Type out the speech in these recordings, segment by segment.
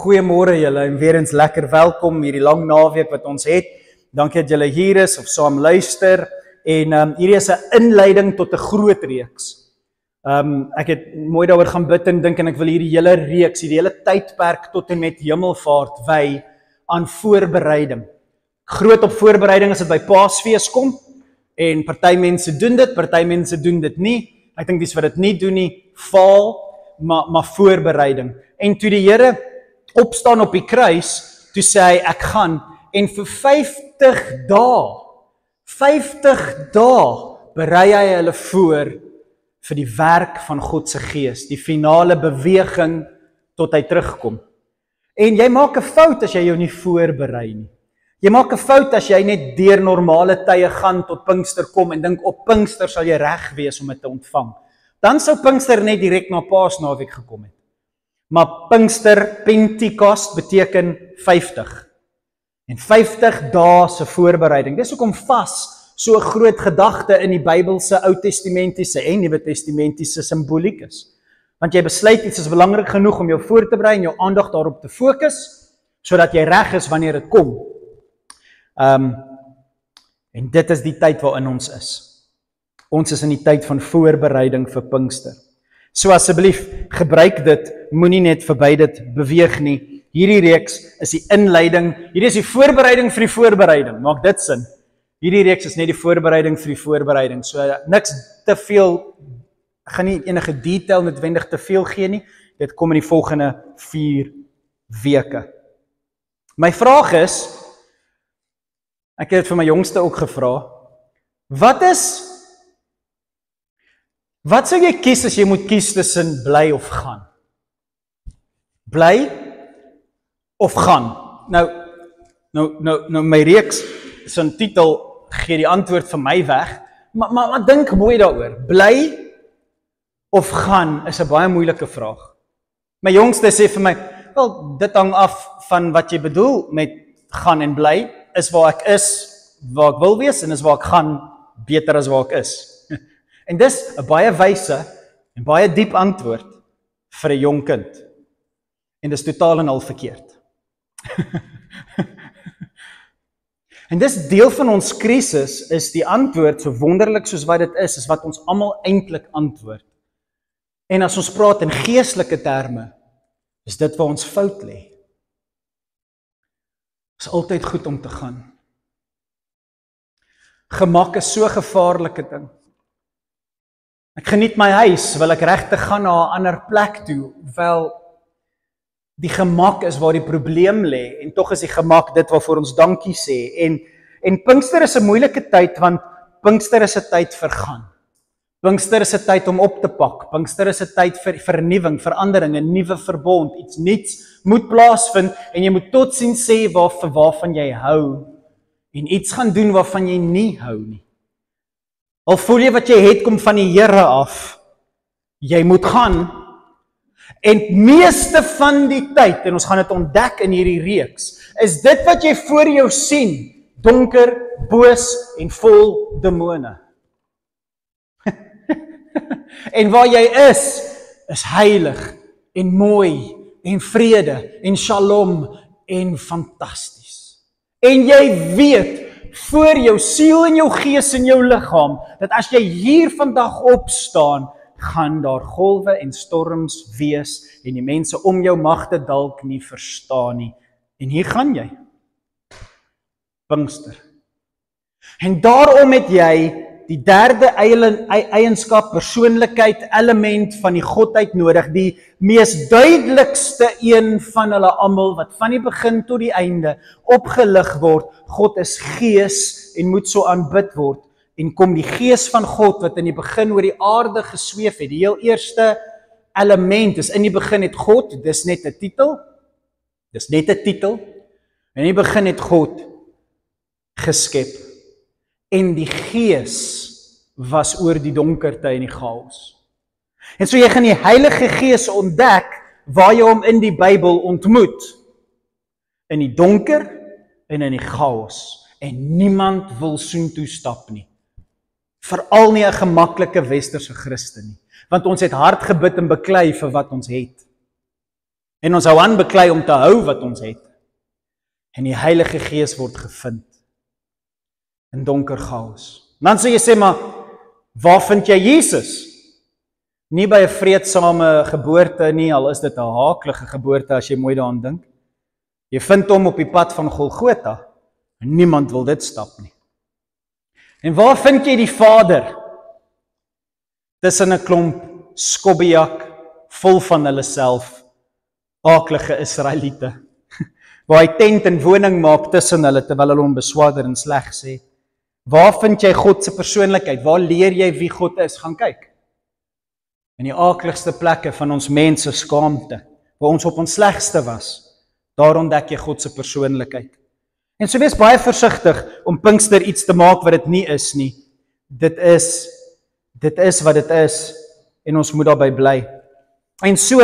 Goeiemôre julle en weer eens lekker welkom hierdie lang naweek wat ons het. Dankie dat julle hier is of saam luister en hierdie is 'n inleiding tot 'n groot reeks. Ek het mooi daaroor gaan bid en dink en ek wil hierdie hele reeks, hierdie hele tydperk tot en met Hemelvaart wy aan voorbereiding. Groot op voorbereiding as dit by Paasfees kom en party mense doen dit, party mense doen dit nie. Ek dink dis wat dit nie doen nie, faal, maar voorbereiding. En toe die Here opstaan op die kruis, toe sê hy, ek gaan, en vir 50 dae, berei hy hulle voor vir die werk van God se Gees, die finale beweging tot hy terugkom. En jy maak 'n fout as jy jou nie voorberei nie. Jy maak 'n fout as jy net deur normale tye gaan tot Pinkster kom en dink op Pinkster sal jy reg wees om dit te ontvang. Dan sou Pinkster net direk na Paasnaweek gekom het. Maar Pinkster, Pentekost beteken 50. En 50 dae se voorbereiding. Dis hoekom vas so 'n groot gedagte in die Bybelse Ou Testamentiese en Nuwe Testamentiese simboliek is. Want jy besluit iets is belangrik genoeg om jou voor te berei en jou aandag daarop te fokus, sodat jy reg is wanneer dit kom. En dit is die tyd waarin ons is. Ons is in die tyd van voorbereiding vir Pinkster. So asseblief, gebruik dit, moenie net verby dit beweeg nie. Hierdie reeks is die inleiding, hierdie is die voorbereiding vir die voorbereiding, maak dit sin. Hierdie reeks is net die voorbereiding vir die voorbereiding, so niks te veel, ek gaan nie enige detail noodwendig te veel gee nie, dit kom in die volgende 4 weke. My vraag is, ek het dit vir my jongste ook gevra, wat sou jy kies as jy moet kies tussen bly of gaan? Bly of gaan? Nou my reeks so 'n titel gee die antwoord vir my weg, maar dink mooi daaroor. Bly of gaan is 'n baie moeilike vraag. My jongste sê vir my, wel, dit hang af van wat jy bedoel met gaan en bly, is waar ek is, waar ek wil wees, en is waar ek gaan, beter as waar ek is. En dis 'n baie wyse en baie diep antwoord vir 'n jong kind. En dis totaal en al verkeerd. En dis deel van ons krisis, is die antwoord, so wonderlik soos wat dit is wat ons almal eintlik antwoord. En as ons praat in geestelike terme, is dit waar ons fout lê. Is altyd goed om te gaan. Gemak is so 'n gevaarlike ding. Ek geniet my huis, wil ek regtig gaan na 'n ander plek toe, wel, die gemak is waar die probleem lê, en tog is die gemak dit waarvoor ons dankie sê, en Pinkster is 'n moeilike tyd, want Pinkster is 'n tyd vir gaan. Pinkster is 'n tyd om op te pak, Pinkster is 'n tyd vir vernuwing, verandering, 'n nuwe verbond, iets nuuts moet plaasvind, en jy moet totsiens sê waarvan jy hou, en iets gaan doen waarvan jy nie hou nie. Al voel jy wat jy het kom van die Here af, jy moet gaan, en meeste van die tyd, en ons gaan dit ontdek in hierdie reeks, is dit wat jy voor jou sien, donker, boos en vol demone. En waar jy is heilig, en mooi, en vrede, en shalom, en fantasties. En jy weet, voor jou siel en jou gees en jou liggaam, dat as jy hier vandag opstaan, gaan daar golwe en storms wees, en die mense om jou mag dit dalk nie verstaan nie. En hier gaan jy. Pinkster. En daarom het jy die derde eienskap, persoonlikheid, element van die Godheid nodig, die mees duidelikste een van hulle almal, wat van die begin tot die einde opgelig word. God is Gees en moet so aanbid word. En kom die Gees van God, wat in die begin oor die aarde gesweef het, die heel eerste element is, in die begin het God, dis net 'n titel, in die begin het God geskep, en die Gees was oor die donkerte en die chaos. En so jy gaan die Heilige Gees ontdek, waar jy hom in die Bybel ontmoet, in die donker en in die chaos, en niemand wil soontoe stap nie. Veral nie 'n gemaklike westerse Christen nie, want ons het hard gebid en beklei vir wat ons het. En ons hou aan beklei om te hou wat ons het. En die Heilige Gees word gevind in donker chaos. Dan sê jy sê, maar waar vind jy Jesus? Nie by 'n vreedsame geboorte nie, al is dit 'n haaklike geboorte as jy mooi daaraan dink. Jy vind hom op die pad van Golgotha. En niemand wil dit stap nie. En waar vind jy die Vader? Tussen 'n klomp skobbejak vol van hulle self, aaklige Israeliete, waar hy tent en woning maak tussen hulle terwyl hulle hom beswaarder en sleg sê. Waar vind jy God se persoonlikheid? Waar leer jy wie God is? Gaan kyk. In die aakligste plekke van ons mense skaamte, waar ons op ons slegste was, daar ontdek jy God se persoonlikheid. En so wees baie versigtig om Pinkster iets te maak wat dit nie is nie. Dit is wat dit is, en ons moet daarby bly. En so,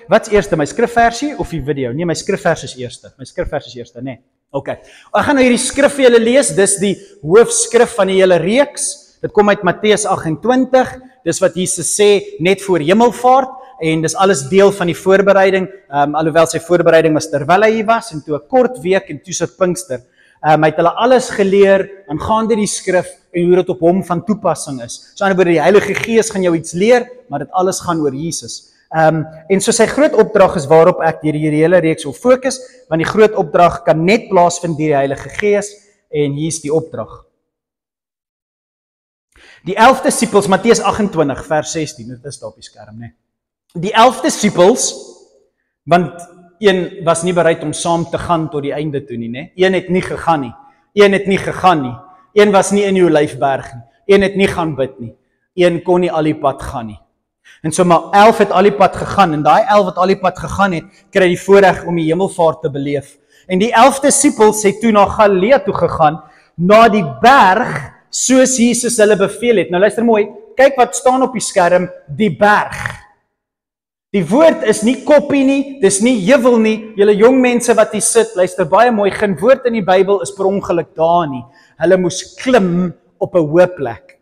wat's eerste, my skrifversie of die video? Nee, my skrifvers is eerste. My skrifvers is eerste, nee. OK. Ek gaan nou hierdie skrif vir julle lees. Dis die hoofskrif van die hele reeks. Dit kom uit Matteus 28. Dis wat Jesus sê net voor hemelvaart. En dis alles deel van die voorbereiding, alhoewel sy voorbereiding was terwyl hy hier was, en toe 'n kort week, en toe sit Pinkster. Hy het hulle alles geleer, aangaande die skrif, en hoe dit op hom van toepassing is. So aan die woorde, die Heilige Gees gaan jou iets leer, maar dit alles gaan oor Jesus. En so sy groot opdrag is waarop ek deur hierdie hele reeks wil fokus, want die groot opdrag kan net plaasvind deur die Heilige Gees, en hier is die opdrag. Die 11 disippels, Matteus 28, vers 16, dit is daar op die skerm, nee. Die 11 disippels, want een was nie bereid om saam te gaan tot die einde toe nie, nee. Een het nie gegaan nie. Een was nie in die Olyfberg nie. Een het nie gaan bid nie. Een kon nie al die pad gaan nie. En so maar 11 het al die pad gegaan, en daai 11 wat al die pad gegaan het, kry die voorreg om die hemelvaart te beleef. En die 11 disippels het toe na Galilea toe gegaan, na die berg, soos Jesus hulle beveel het. Nou luister mooi, kyk wat staan op die skerm, die berg. Die woord is nie koppie nie, dis nie heuwel nie. Julle jong mense wat hier sit, luister baie mooi, geen woord in die Bybel is per ongeluk daar nie. Hulle moes klim op 'n hoë plek.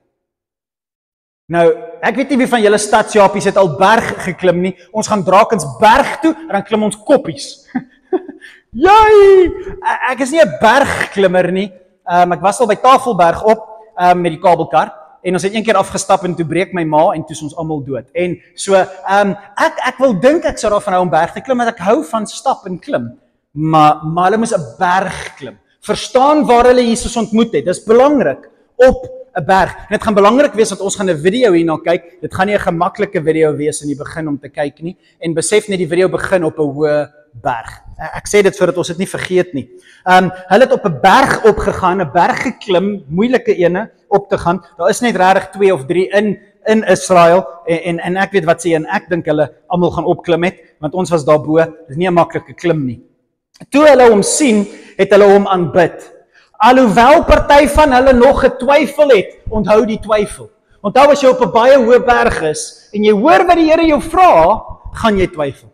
Nou, ek weet nie wie van julle stadsjapies het al berg geklim nie. Ons gaan Drakensberg toe en dan klim ons koppies. Jai! Ek is nie 'n bergklimmer nie. Ek was al by Tafelberg op met die kabelkar. En ons het een keer afgestap en toe breek my ma en toe is ons almal dood. En so, ek wil dink ek sou daarvan hou om berg te klim, want ek hou van stap en klim. Maar hulle moes 'n berg klim. Verstaan waar hulle Jesus ontmoet het. Dis belangrik op 'n berg. En dit gaan belangrik wees want ons gaan 'n video hierna kyk. Dit gaan nie 'n gemaklike video wees in die begin om te kyk nie. En besef net die video begin op 'n hoë berg. Ek sê dit sodat ons dit nie vergeet nie. Hulle het op 'n berg opgegaan, 'n berg geklim, moeilike ene op te gaan. Daar is net regtig 2 of 3 in Israel en ek weet wat sê en ek dink hulle almal gaan opklim het, want ons was daarbo. Dis nie 'n maklike klim nie. Toe hulle hom sien, het hulle hom aanbid. Alhoewel party van hulle nog getwyfel het, onthou die twyfel. Onthou as jy op 'n baie hoë berg is en jy hoor wat die Here jou vra, gaan jy twyfel.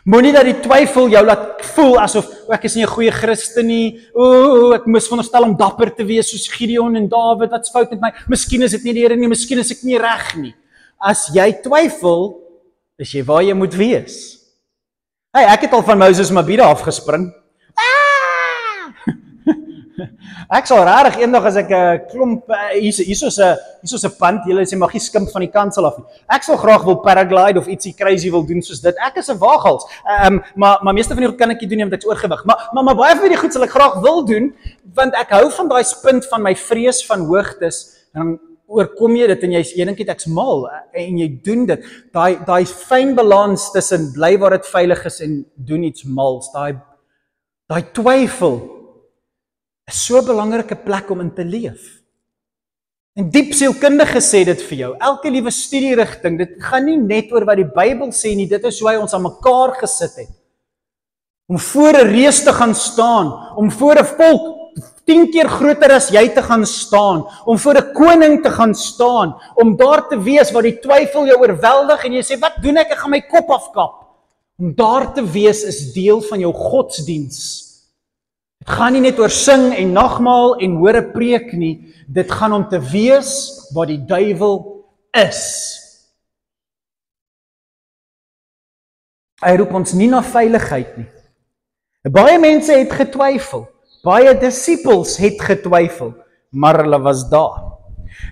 Moenie dat die twyfel jou laat voel asof ek is nie 'n goeie Christen nie. Ek moes veronderstel om dapper te wees soos Gideon en Dawid. Wat's fout met my? Miskien is dit nie die Here nie, miskien is ek nie reg nie. As jy twyfel, is jy waar jy moet wees. Hey, ek het al van Moses Mabhida afgespring. Ek sal rarig eendag as ek 'n klomp hierso's 'n pand, julle sê mag nie skimp van die kansel af nie. Ek sal graag wil paraglide of ietsie crazy wil doen soos dit. Ek is 'n waaghals. Maar meeste van die goed kan ek nie doen nie want ek's oorgewig. Maar baie van die goed sal ek graag wil doen want ek hou van daai punt van my vrees van hoogtes. En dan oorkom jy dit en jy dink ek's mal en jy doen dit. Daai fyn balans tussen bly waar dit veilig is en doen iets mals. Daai twyfel is so 'n belangrike plek om in te leef. En diep sielkundige sê dit vir jou. Elke liewe studierigting, dit gaan nie net oor wat die Bybel sê nie, dit is hoe hy ons aan mekaar gesit het. Om voor 'n reus te gaan staan, om voor 'n volk 10 keer groter as jy te gaan staan, om voor 'n koning te gaan staan, om daar te wees waar die twyfel jou oorweldig en jy sê, wat doen ek gaan my kop afkap. Om daar te wees is deel van jou godsdiens. Dit gaan nie net oor sing en nagmaal en hoor 'n preek nie, dit gaan om te wees waar die duiwel is. Hy roep ons nie na veiligheid nie. Baie mense het getwyfel. Baie disippels het getwyfel, maar hulle was daar.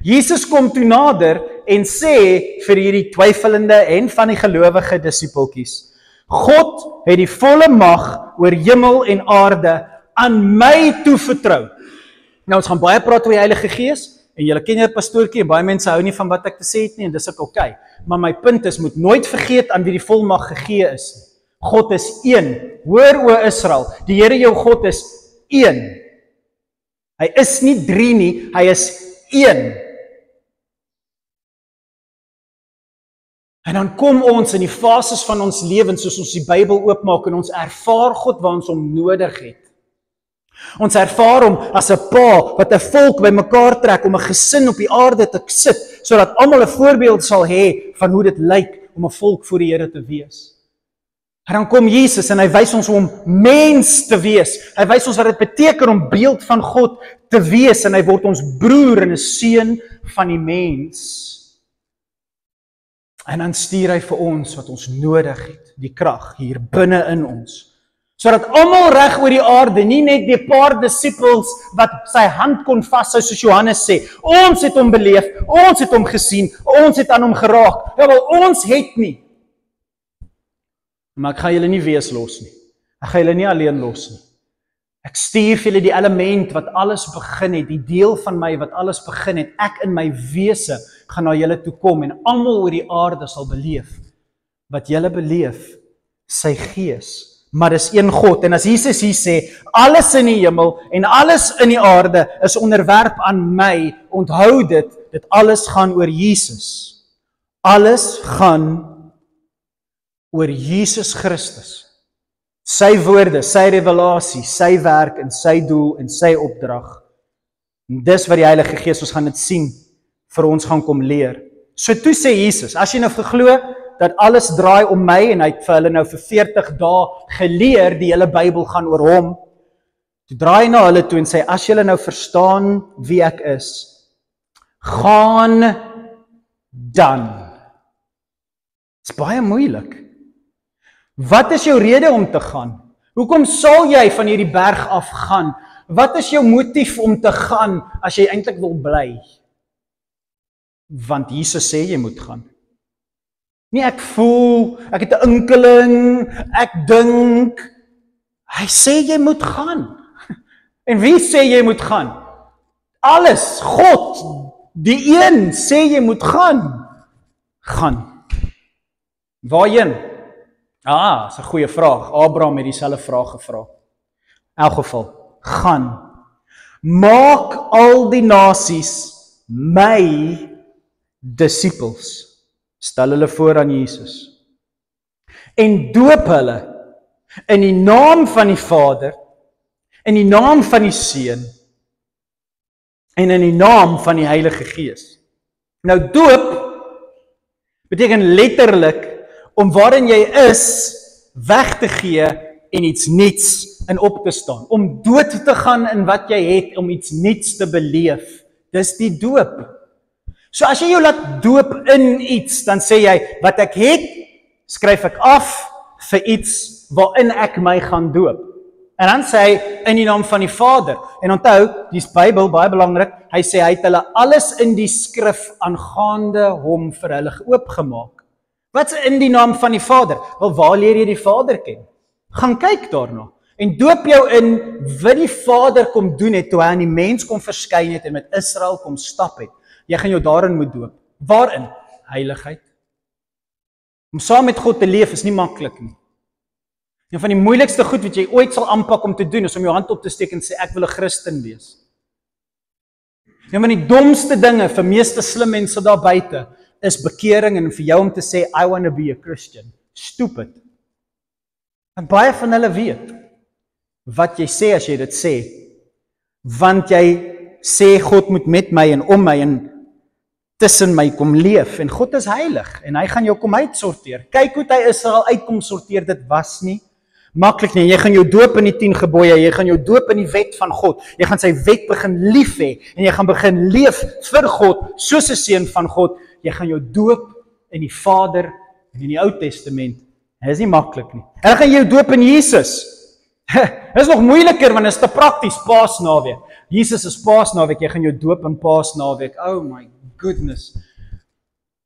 Jesus kom toe nader en sê vir hierdie twyfelende en van die gelowige disippeltjies, God het die volle mag oor hemel en aarde aan my toevertrou. Nou ons gaan baie praat oor die Heilige Gees, en julle ken jou pastoortjie, en baie mense hou nie van wat ek te sê het nie, en dis ook okay. Maar my punt is, moet nooit vergeet aan wie die volmag gegee is. God is een. Hoor o Israel, die Here jou God is een. Hy is nie 3 nie, hy is een. En dan kom ons in die fases van ons lewens, soos ons die Bybel oopmaak, en ons ervaar God waar ons hom nodig het. Ons ervaar hom as 'n pa wat 'n volk bymekaar trek om 'n gesin op die aarde te sit, sodat almal 'n voorbeeld sal hê van hoe dit lyk om 'n volk voor die Here te wees. En dan kom Jesus en hy wys ons hoe om mens te wees. Hy wys ons wat dit beteken om beeld van God te wees, en hy word ons broer en 'n seun van die mens. En dan stuur hy vir ons wat ons nodig het, die krag hier binne in ons. Sodat almal reg oor die aarde, nie net die paar disippels wat sy hand kon vashou, soos Johannes sê, ons het hom beleef, ons het hom gesien, ons het aan hom geraak. Ja, wel, ons het nie. Maar ek gaan julle nie wees los nie. Ek gaan julle nie alleen los nie. Ek stuur vir julle die element wat alles begin het, die deel van my wat alles begin het. Ek in my wese gaan na julle toe kom en almal oor die aarde sal beleef wat julle beleef, sy Gees. Maar dis een God, en as Jesus hier sê, alles in die hemel en alles in die aarde is onderwerp aan my, onthou dit alles gaan oor Jesus. Alles gaan oor Jesus Christus. Sy woorde, sy revelasie, sy werk en sy doel en sy opdrag. En dis wat die Heilige Gees, ons gaan dit sien, vir ons gaan kom leer. So toe sê Jesus, as jy nou verglo dat alles draai om my, en hy het vir hulle nou vir 40 dae geleer, die hele Bybel gaan oor hom, toe draai hy na hulle toe en sê, as julle nou verstaan wie ek is, gaan dan. Dit is baie moeilik. Wat is jou rede om te gaan? Hoekom sal jy van hierdie berg af gaan? Wat is jou motief om te gaan, as jy eintlik wil bly? Want Jesus sê jy moet gaan. Nie ek voel, ek het 'n inkeling, ek dink. Hy sê jy moet gaan. En wie sê jy moet gaan? Alles, God, die een sê jy moet gaan. Gaan. Waarheen? Dis 'n goeie vraag. Abraham het dieselfde vraag gevra. In elk geval, gaan. Maak al die nasies my disippels. Stel hulle voor aan Jesus. En doop hulle in die naam van die Vader, in die naam van die Seun, en in die naam van die Heilige Gees. Nou doop beteken letterlik om waarin jy is, weg te gee en iets nuuts in op te staan. Om dood te gaan in wat jy het, om iets nuuts te beleef. Dis die doop. So as jy jou laat doop in iets, dan sê jy, wat ek het, skryf ek af vir iets waarin ek my gaan doop. En dan sê hy, in die naam van die Vader. En onthou, die Bybel, baie belangrik, hy sê, hy het hulle alles in die skrif aangaande hom vir hulle oopgemaak. Wat is in die naam van die Vader? Wel, waar leer jy die Vader ken? Gaan kyk daarna. En doop jou in wat die Vader kom doen het, toe hy aan die mens kom verskyn het en met Israel kom stap het. Jy gaan jou daarin moet doop. Waarin? Heiligheid. Om saam met God te leef is nie maklik nie. Een van die moeilikste goed wat jy ooit sal aanpak om te doen, is om jou hand op te steek en sê, ek wil 'n Christen wees. Een van die domste dinge vir meeste slim mense daar buite, is bekering, en vir jou om te sê, I want to be a Christian. Stupid. En baie van hulle weet, wat jy sê as jy dit sê, want jy sê, God moet met my en om my en tussen my kom leef, en God is heilig, en hy gaan jou kom uitsorteer. Kyk hoe hy Israel uitkom sorteer, dit was nie maklik nie. Jy gaan jou doop in die 10 gebooie, jy gaan jou doop in die wet van God, jy gaan sy wet begin lief hê, en jy gaan begin leef vir God, soos 'n seun van God. Jy gaan jou doop in die Vader, en in die Ou Testament Dit is nie maklik nie. Hulle gaan jou doop in Jesus. Dit is nog moeiliker want dit is te prakties, Paasnaweek. Jesus is Paasnaweek, jy gaan jou doop in Paasnaweek. Oh my goodness.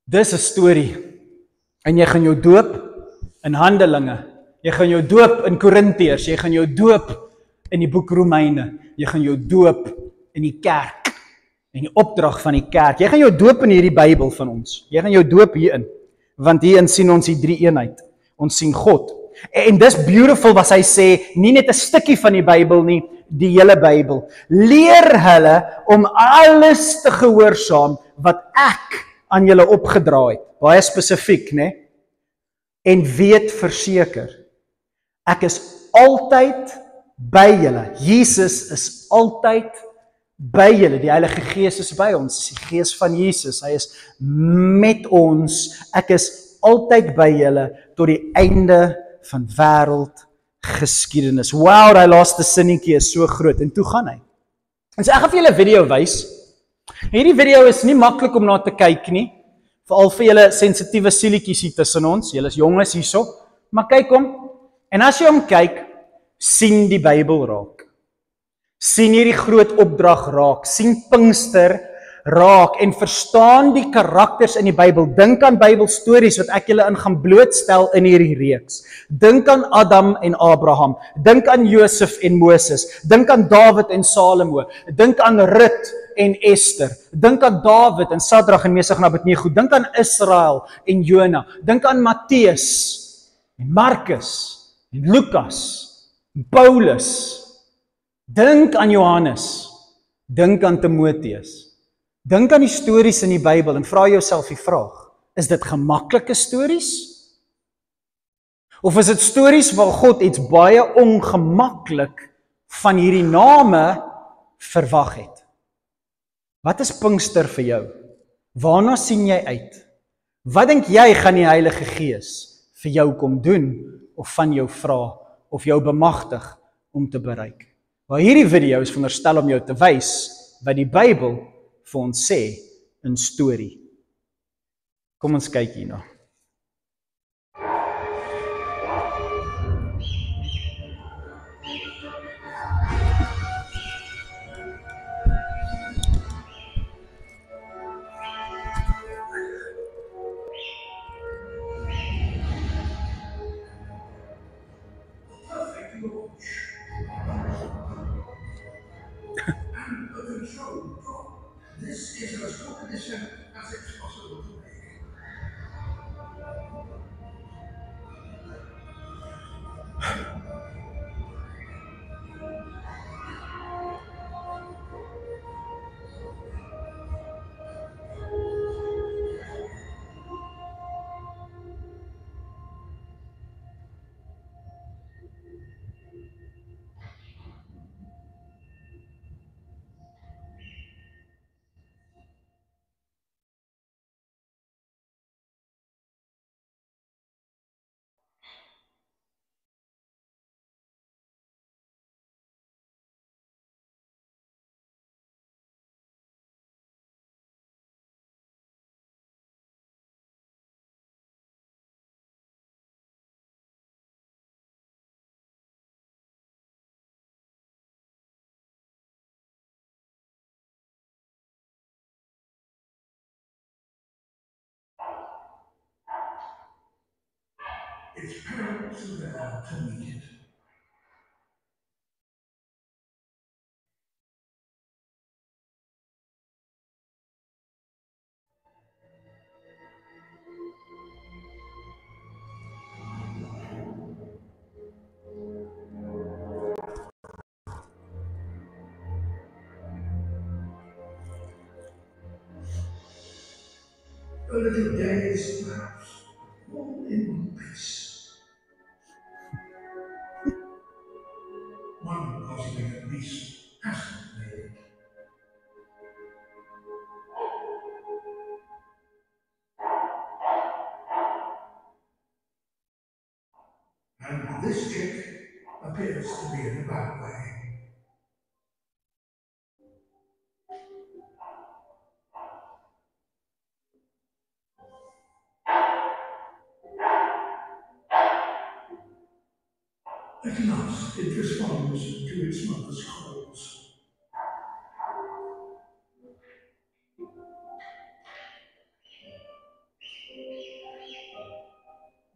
Dis 'n storie. En jy gaan jou doop in Handelinge. Jy gaan jou doop in Korintiërs, jy gaan jou doop in die boek Romeine. Jy gaan jou doop in die kerk. En die opdrag van die kerk. Jy gaan jou doop in hierdie Bybel van ons. Jy gaan jou doop hierin. Want hierin sien ons die drie eenheid. Ons sien God. En dis beautiful wat hy sê, nie net 'n stukkie van die Bybel nie, die hele Bybel. Leer hulle om alles te gehoorsaam wat ek aan julle opgedra het. Baie spesifiek, né? En weet verseker, ek is altyd by julle. Jesus is altyd by julle. Die Heilige Gees is by ons. Die Gees van Jesus, hy is met ons. Ek is altyd by julle tot die einde van wêreld geskiedenis. Wow, daai laaste sinnetjie is so groot. En toe gaan hy. En so ek gaan vir julle 'n video wys. Hierdie video is nie maklik om na te kyk nie. Veral vir julle sensitiewe sielietjies hier tussen ons. Julle is jonges hierso. Maar kyk hom. En as jy hom kyk, sien die Bybel raak. Sien hierdie groot opdrag raak. Sien Pinkster raak en verstaan die karakters in die Bybel. Dink aan Bybelstories wat ek julle in gaan blootstel in hierdie reeks. Dink aan Adam en Abraham. Dink aan Josef en Moses. Dink aan Dawid en Salomo. Dink aan Rut en Esther. Dink aan Dawid en Sadrag en Mesach en Abednego. Dink aan Israel en Jona. Dink aan Matteus en Markus en Lukas en Paulus. Dink aan Johannes. Dink aan Timoteus. Dink aan die stories in die Bybel en vra jouself die vraag, is dit gemaklike stories? Of is dit stories waar God iets baie ongemaklik van hierdie name verwag het? Wat is Pinkster vir jou? Waarna sien jy uit? Wat dink jy gaan die Heilige Gees vir jou kom doen of van jou vra of jou bemagtig om te bereik? Maar hierdie video is veronderstel om jou te wys wat die Bybel vir ons sê in storie. Kom ons kyk hierna. This is as good a decision as it's possible to make. It's paramount to them to meet it. A little days, perhaps, all in one place. One cosmic beast hasn't made it. And this chick appears to be in a bad way. At last it responds to its mother's calls.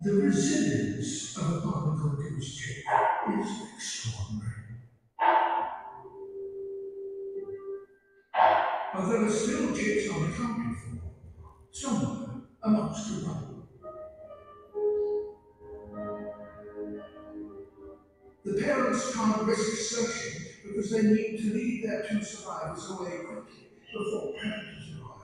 The resilience of a barnacle goose chick is extraordinary. But there are still chicks unaccounted for, somewhere amongst the rubble. The parents can't risk searching because they need to lead their two survivors away quickly before predators arrive.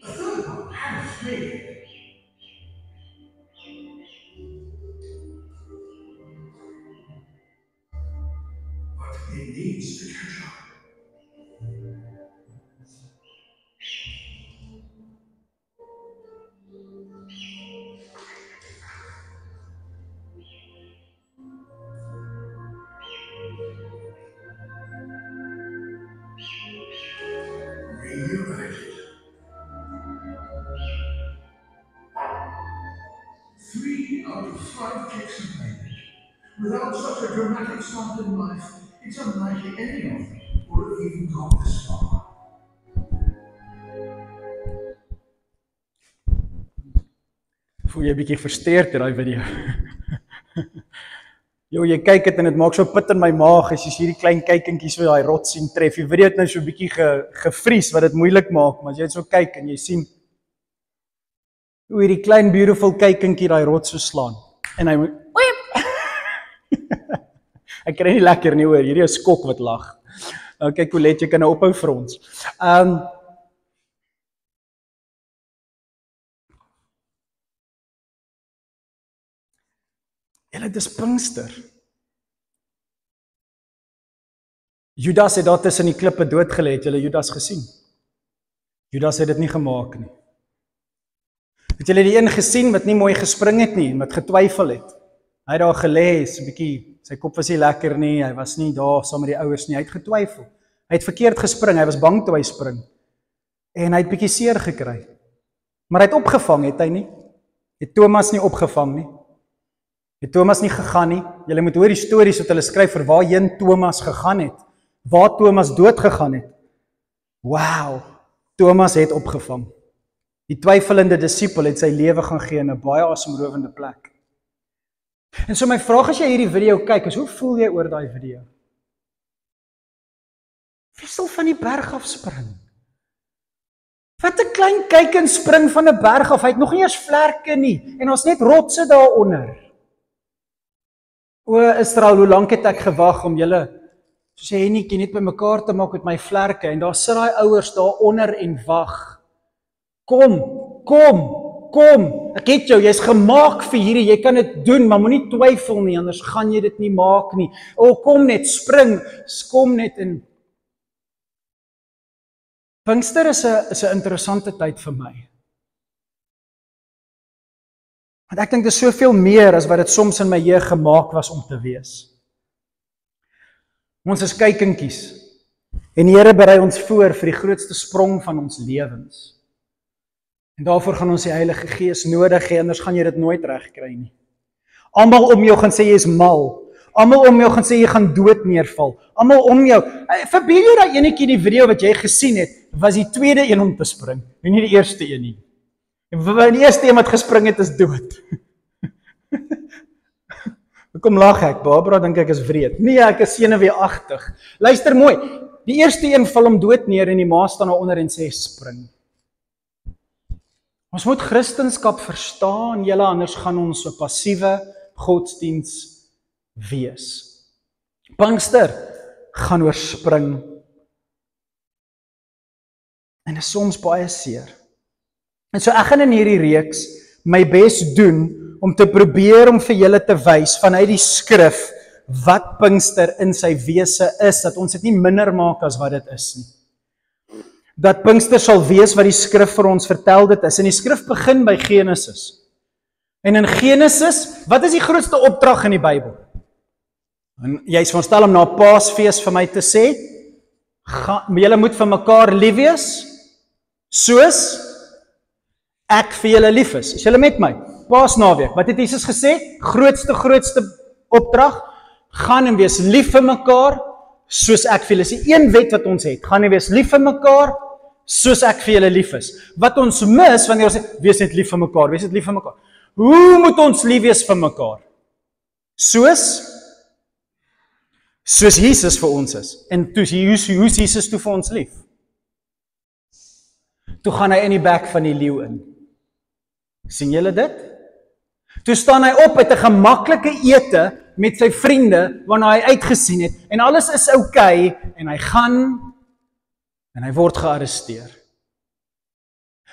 A third one has made. But it needs to catch up. Reunited. 3 out of 5 chicks have made it. Without such a dramatic start in life, it's unlikely any of them would have even got this far. Voel jy 'n bietjie frustreerd in daai video? Jo, jy kyk dit en dit maak so pit in my maag as jy hierdie klein kykentjies wat daai rots sien tref. Die video het nou so 'n bietjie gevries wat dit moeilik maak, maar as jy dit so kyk en jy sien hoe hierdie klein beautiful kykentjie daai rots so slaan en hy moet Ek kry nie lekker nie hoor, hierdie is skok wat lag. Okay, Colette, jy kan nou ophou vir ons. Julle, dis Pinkster. Judas het daar tussen die klippe doodgelê, het julle Judas gesien? Judas het dit nie gemaak nie. Het julle die een gesien wat nie mooi gespring het nie, wat getwyfel het? Hy het daar gelê, so 'n bietjie, sy kop was nie lekker nie, hy was nie daar saam met die ouers nie, hy het getwyfel. Hy het verkeerd gespring, hy was bang toe hy spring. En hy het bietjie seer gekry. Maar hy het opgevang, het hy nie? Het Thomas nie opgevang nie? Het Thomas nie gegaan nie? Julle moet hoor die stories wat hulle skryf vir waarheen Thomas gegaan het. Waar Thomas dood gegaan het. Wow, Thomas het opgevang. Die twyfelende disipel het sy lewe gaan gee in 'n baie asemrowende plek. En so my vraag as jy hierdie video kyk, is hoe voel jy oor daai video? Wie sal van die berg af spring? Wat 'n klein kyk en spring van 'n berg af, hy het nog nie eens vlerke nie, en ons net rotse daaronder. O Israel, hoe lank het ek gewag om julle, soos jy Hennetjie, net by mekaar te maak met my vlerke, en daar sit daai ouers daaronder en wag. Kom, ek het jou, jy's gemaak vir hierdie, jy kan dit doen, maar moenie twyfel nie, anders gaan jy dit nie maak nie. O, kom net, spring, kom net in. Pinkster is 'n interessante tyd vir my. Want ek dink dit is soveel meer as wat dit soms in my jeug gemaak was om te wees. Ons is kykentjies, en die Here berei ons voor vir die grootste sprong van ons lewens. En daarvoor gaan ons die Heilige Gees nodig hê, anders gaan jy dit nooit regkry nie. Almal om jou gaan sê jy is mal. Almal om jou gaan sê jy gaan dood neerval. Almal om jou. Verbeel jou daai enetjie in die video wat jy gesien het, was die tweede een om te spring, en nie die eerste een nie. En die eerste een wat gespring het is dood. Kom lag ek, Barbara dink ek is wreed. Nee, ek is senuweeagtig. Luister mooi. Die eerste een val hom dood neer en die ma staan daaronder en sê spring. Ons moet Christendom verstaan, julle, anders gaan ons so passiewe godsdiens wees. Pinkster gaan oor spring. En is soms baie seer. En so ek gaan in hierdie reeks my bes doen om te probeer om vir julle te wys vanuit die skrif wat Pinkster in sy wese is, dat ons dit nie minder maak as wat dit is nie. Dat Pinkster sal wees wat die skrif vir ons vertel dit is. En die skrif begin by Genesis. En in Genesis, wat is die grootste opdrag in die Bybel? En jy is verstel om na 'n Paasfees vir my te sê, julle moet vir mekaar lief wees, soos ek vir julle lief is. Is julle met my? Paasnaweek. Wat het Jesus gesê? Grootste opdrag, gaan en wees lief vir mekaar, soos ek vir julle is. Die een wet wat ons het, gaan en wees lief vir mekaar, soos ek vir julle lief is. Wat ons mis, wanneer ons sê, wees net lief vir mekaar, wees net lief vir mekaar. Hoe moet ons lief wees vir mekaar? Soos Jesus vir ons is. En toe hoe is Jesus toe vir ons lief? Toe gaan hy in die bek van die leeu in. Sien julle dit? Toe staan hy op uit 'n gemaklike ete met sy vriende, waarna hy uitgesien het, en alles is oukei, en hy gaan, en hy word gearresteer.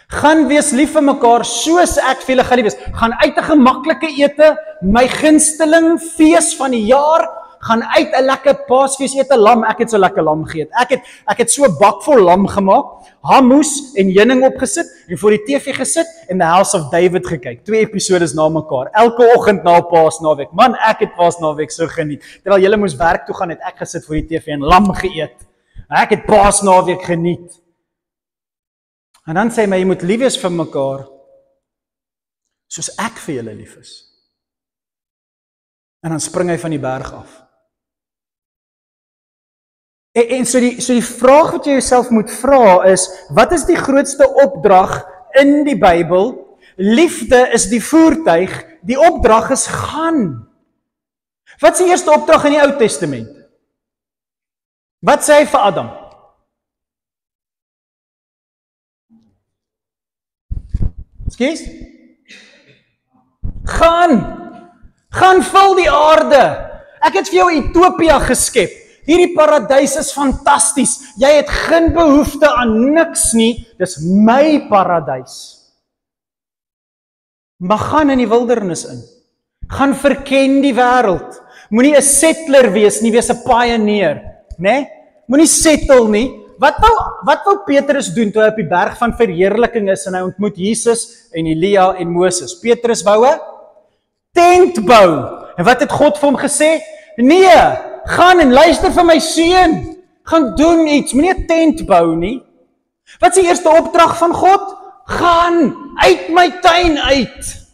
Gaan wees lief vir mekaar, soos ek vir julle gaan lief wees. Gaan uit 'n gemaklike ete, my gunsteling fees van die jaar, gaan uit 'n lekker Paasfees eet 'n lam. Ek het so lekker lam geëet. Ek het so 'n bak vol lam gemaak, hummus en heuning opgesit en voor die TV gesit en The House of David gekyk. 2 episodes na mekaar. Elke oggend na Paasnaweek. Man, ek het Paasnaweek so geniet. Terwyl julle moes werk toe gaan, het ek gesit voor die TV en lam geëet. Ek het Paasnaweek geniet. En dan sê hy my, jy moet lief wees vir mekaar, soos ek vir julle lief is. En dan spring hy van die berg af. En so die vraag wat jy jouself moet vra is, wat is die grootste opdrag in die Bybel? Liefde is die voertuig, die opdrag is gaan. Wat is die eerste opdrag in die Ou Testament? Wat sê hy vir Adam? Skies? Gaan vul die aarde. Ek het vir jou Utopia geskep. Hierdie paradys is fantasties. Jy het geen behoefte aan niks nie. Dis my paradys. Maar gaan in die wildernis in. Gaan verken die wêreld. Moenie 'n settler wees nie, wees 'n pioneer, né? Moenie settle nie. Wat wou Petrus doen toe hy op die berg van verheerliking is en hy ontmoet Jesus en Elia en Moses? Petrus wou 'n tent bou. En wat het God vir hom gesê? Nee, gaan en luister vir my seun. Gaan doen iets, moenie 'n tent bou nie. Wat is die eerste opdrag van God? Gaan uit my tuin uit.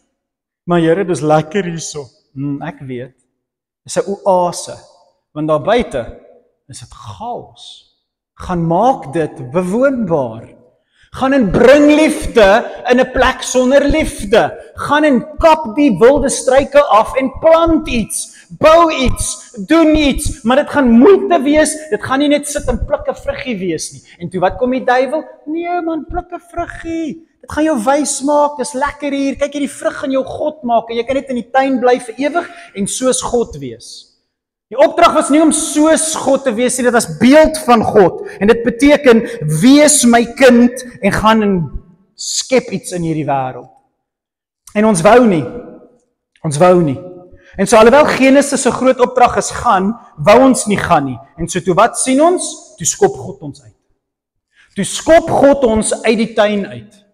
Maar Here, dis lekker hierso. Ek weet. Dis 'n oase, want daar buite is dit chaos. Gaan maak dit bewoonbaar. Gaan en bring liefde in 'n plek sonder liefde. Gaan en kap die wilde struike af en plant iets. Bou iets, doen iets, maar dit gaan moeite wees. Dit gaan nie net sit en pluk 'n vruggie wees nie. En toe wat kom die duiwel? Nee man, pluk 'n vruggie. Dit gaan jou wys maak. Dis lekker hier. Kyk hierdie vrug gaan jou God maak en jy kan net in die tuin bly vir ewig en soos God wees. Die opdrag was nie om soos God te wees nie, dit was beeld van God. En dit beteken, wees my kind en gaan en skep iets in hierdie wêreld. En ons wou nie. En so alhoewel Genesis 'n groot opdrag is gaan, wou ons nie gaan nie. En so toe wat sien ons? Toe skop God ons uit. Toe skop God ons uit die tuin uit.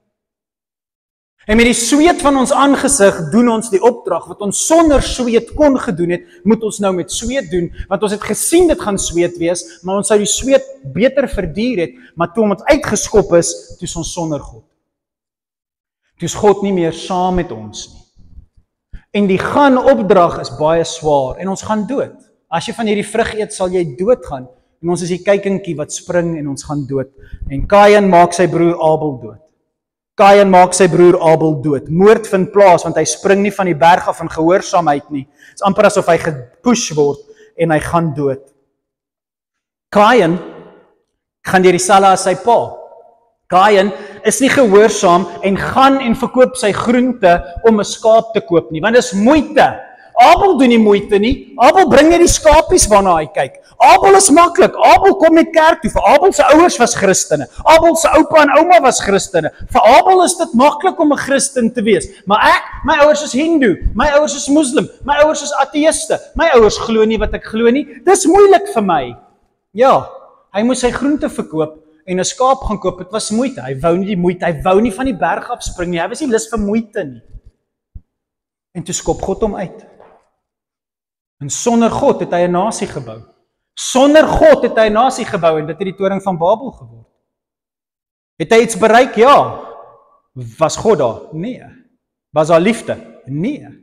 En met die sweet van ons aangesig doen ons die opdrag wat ons sonder sweet kon gedoen het, moet ons nou met sweet doen, want ons het gesien dit gaan sweet wees, maar ons sou die sweet beter verduur het, maar toe ons uitgeskop is, toe is ons sonder God. Toe is God nie meer saam met ons nie. En die gaan opdrag is baie swaar, en ons gaan dood. As jy van hierdie vrug eet, sal jy doodgaan, en ons is die kykentjie wat spring en ons gaan dood. En Kain maak sy broer Abel dood. Moord vind plaas, want hy spring nie van die berg af in gehoorsaamheid nie. Het is amper asof hy gepush word, en hy gaan dood. Kain gaan deur dieselfde as sy pa. Kain is nie gehoorsaam en gaan en verkoop sy groente om 'n skaap te koop nie, want dis moeite. Abel doen nie moeite nie. Abel bring net die skapies waarna hy kyk. Abel is maklik. Abel kom net kerk toe. Vir Abel se ouers was Christene. Abel se oupa en ouma was Christene. Vir Abel is dit maklik om 'n Christen te wees. Maar my ouers is Hindu, my ouers is Muslim, my ouers is ateïste. My ouers glo nie wat ek glo nie. Dis moeilik vir my. Ja, hy moes sy groente verkoop en 'n skaap gaan koop. Dit was moeite. Hy wou nie die moeite. Hy wou nie van die berg af spring nie. Hy was nie lus vir moeite nie. En toe skop God hom uit. En sonder God het hy 'n nasie gebou. Sonder God het hy 'n nasie gebou en dit het die toring van Babel geword. Het hy iets bereik? Ja. Was God daar? Nee. Was daar liefde? Nee.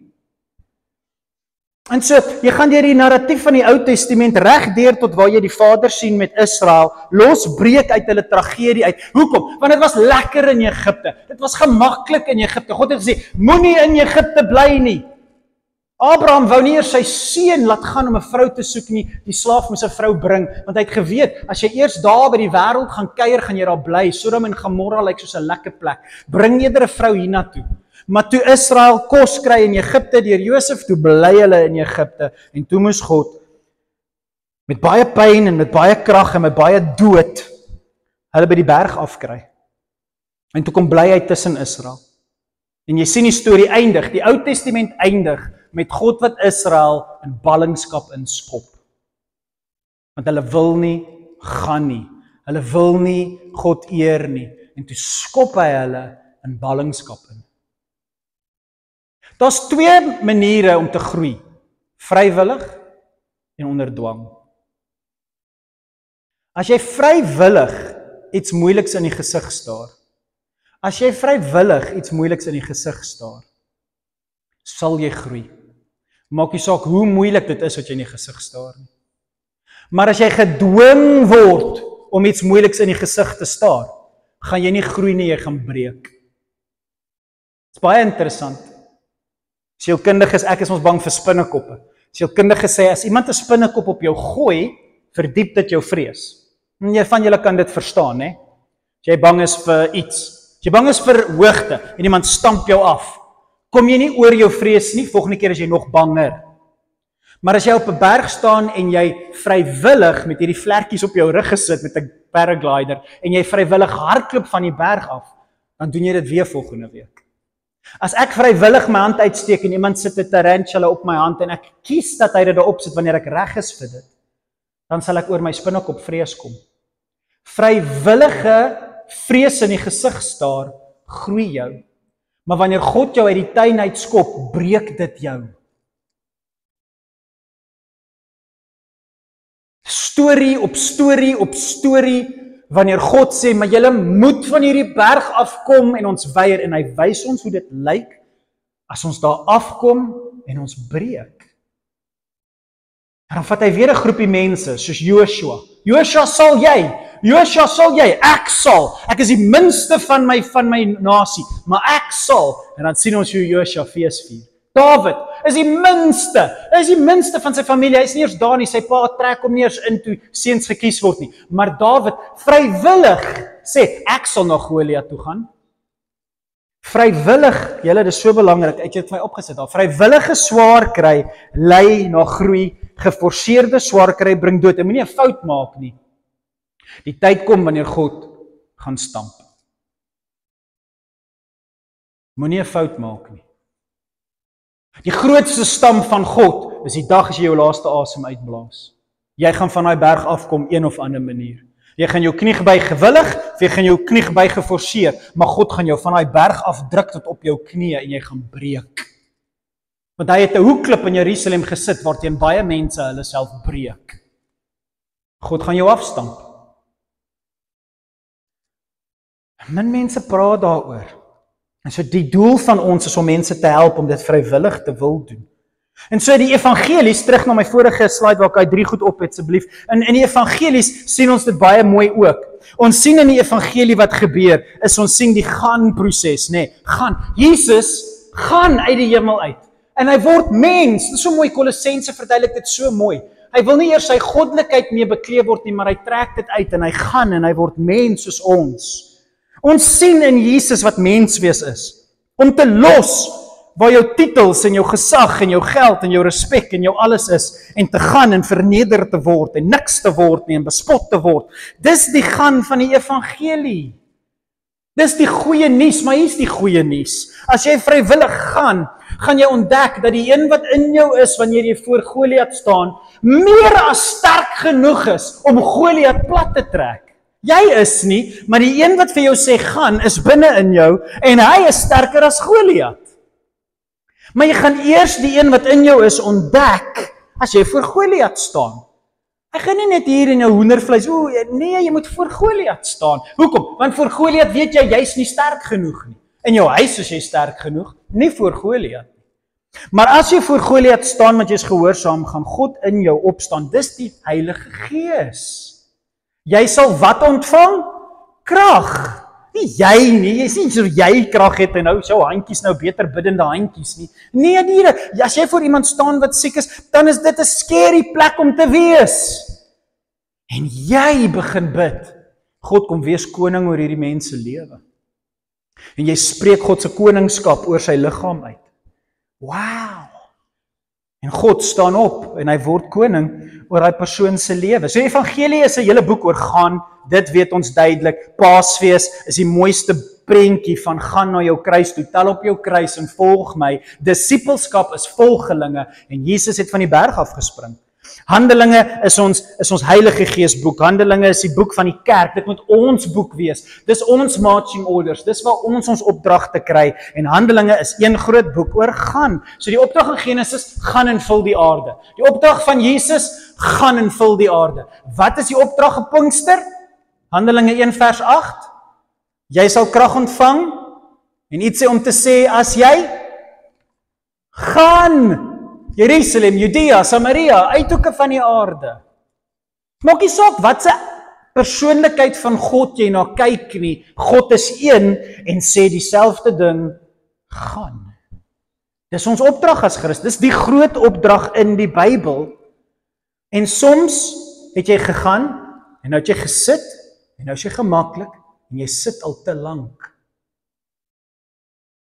En so, jy gaan deur die narratief van die Ou Testament regdeur tot waar jy die Vader sien met Israel, losbreek uit hulle tragedie uit. Hoekom? Want dit was lekker in Egipte. Dit was gemaklik in Egipte. God het gesê, moenie in Egipte bly nie. Abraham wou nie eers sy seun laat gaan om 'n vrou te soek nie, die slaaf moes 'n vrou bring, want hy het geweet, as jy eers daar by die wêreld gaan kuier, gaan jy daar bly. Sodom en Gomorra lyk soos 'n lekker plek. Bring eerder 'n vrou hiernatoe. Maar toe Israel kos kry in Egipte deur Josef, toe bly hulle in Egipte en toe moes God met baie pyn en met baie krag en met baie dood hulle by die berg afkry. En toe kom bly hy tussen Israel. En jy sien die storie eindig, die Ou Testament eindig met God wat Israel in ballingskap inskop. Want hulle wil nie gaan nie. Hulle wil nie God eer nie. En toe skop hy hulle in ballingskap in. Daar's twee maniere om te groei. Vrywillig en onder dwang. As jy vrywillig iets moeiliks in die gesig staar, as jy vrywillig iets moeiliks in die gesig staar, sal jy groei. Maak nie saak hoe moeilik dit is wat jy in die gesig staar nie. Maar as jy gedwing word om iets moeiliks in die gesig te staar, gaan jy nie groei nie, jy gaan breek. Dit is baie interessant. Sielkundiges, ek is ons bang vir spinnekoppe. Sielkundiges sê, as iemand 'n spinnekop op jou gooi, verdiep dit jou vrees. En jy van julle kan dit verstaan, né? As jy bang is vir iets, as jy bang is vir hoogte, en iemand stamp jou af, kom jy nie oor jou vrees nie, volgende keer is jy nog banger. Maar as jy op 'n berg staan, en jy vrywillig met hierdie vlekkies op jou rug gesit, met 'n paraglider, en jy vrywillig hardloop van die berg af, dan doen jy dit weer volgende week. As ek vrywillig my hand uitsteek en iemand sit 'n tarantula op my hand en ek kies dat hy dit daarop sit wanneer ek reg is vir dit, dan sal ek oor my spinnekop vrees kom. Vrywillige vrees in die gesig staar, groei jou. Maar wanneer God jou uit die tuin uitskop, breek dit jou. Storie op storie op storie, wanneer God sê, maar julle moet van hierdie berg afkom en ons weier, en hy wys ons hoe dit lyk, as ons daar afkom en ons breek. En dan vat hy weer 'n groepie mense, soos Joshua. Joshua sal jy, ek sal, ek is die minste van my nasie, maar ek sal, en dan sien ons hoe Joshua fees vier. David is die minste van sy familie, hy is nie eers daar nie, sy pa trek hom nie eers in toe seuns gekies word nie, maar David vrywillig sê, ek sal na Goliat toe gaan. Vrywillig, julle, dit is so belangrik, ek het my opgesit daar, vrywillige swaar kry, lei na groei, geforseerde swaar kry, bring dood, en moenie 'n fout maak nie. Die tyd kom wanneer God gaan stamp. Moenie 'n fout maak nie. Die grootste stamp van God is die dag as jy jou laaste asem uitblaas. Jy gaan van daai berg afkom een of ander manier. Jy gaan jou knie buig gewillig, of jy gaan jou knie buig geforseer, maar God gaan jou van daai berg afdruk tot op jou knieë en jy gaan breek. Want hy het 'n hoekklip in Jerusalem gesit waarteen baie mense hulle self breek. God gaan jou afstamp. Min mense praat daaroor. En so die doel van ons is om mense te help om dit vrywillig te wil doen. En so die evangelies, terug na my vorige slide waar ek hy 3 goed op het, asseblief. In die evangelies sien ons dit baie mooi ook. Ons sien in die evangelie wat gebeur, is ons sien die gaan proses, nê? Gaan. Jesus gaan uit die hemel uit. En hy word mens. Dit is so mooi, Kolossense verduidelik dit so mooi. Hy wil nie eers sy goddelikheid mee bekleed word nie, maar hy trek dit uit en hy gaan en hy word mens soos ons. Ons sien in Jesus wat menswees is, om te los waar jou titels en jou gesag en jou geld en jou respek en jou alles is, en te gaan en verneder te word en niks te word nie en bespot te word. Dis die gaan van die evangelie. Dis die goeie nuus, maar hier's die goeie nuus. As jy vrywillig gaan jy ontdek dat die een wat in jou is wanneer jy voor Goliat staan, meer as sterk genoeg is om Goliat plat te trek. Jy is nie, maar die een wat vir jou sê gaan, is binne in jou, en hy is sterker as Goliat. Maar jy gaan eers die een wat in jou is ontdek, as jy voor Goliat staan. Hy gaan nie net hier in jou hoendervleis, nee, jy moet voor Goliat staan. Hoekom? Want voor Goliat weet jy, jy's nie sterk genoeg nie. In jou huis is jy sterk genoeg, nie voor Goliat. Maar as jy voor Goliat staan met jy is gehoorsaam, gaan God in jou opstaan. Dis die Heilige Gees. Jy sal wat ontvang? Krag. Nie jy nie, jy sien so jy krag het en nou jou handjies nou beter biddende handjies nie. Nee, diere, as jy voor iemand staan wat siek is, dan is dit 'n scary plek om te wees. En jy begin bid. God kom wees koning oor hierdie mense lewe. En jy spreek God se koningskap oor sy liggaam uit. Wow! En God staan op en hy word koning oor daai persoon se lewe. So evangelie is 'n hele boek oor gaan, dit weet ons duidelik. Paasfees is die mooiste prentjie van gaan na jou kruis toe, tel op jou kruis en volg my. Disippelskap is volgelinge en Jesus het van die berg af gespring. Handelinge is ons Heilige Gees boek. Handelinge is die boek van die kerk. Dit moet ons boek wees. Dis ons marching orders. Dis waar ons opdragte kry. En Handelinge is een groot boek oor gaan. So die opdrag in Genesis, gaan en vul die aarde. Die opdrag van Jesus, gaan en vul die aarde. Wat is die opdrag op Pinkster? Handelinge 1 vers 8. Jy sal krag ontvang en iets om te sê as jy gaan. Jerusalem, Judea, Samaria, uithoeke van die aarde. Maak nie saak wat se persoonlikheid van God jy na kyk nie. God is een en sê dieselfde ding, gaan. Dis ons opdrag as Christus, dis die groot opdrag in die Bybel. En soms het jy gegaan, en nou het jy gesit, en nou is jy gemaklik, en jy sit al te lank.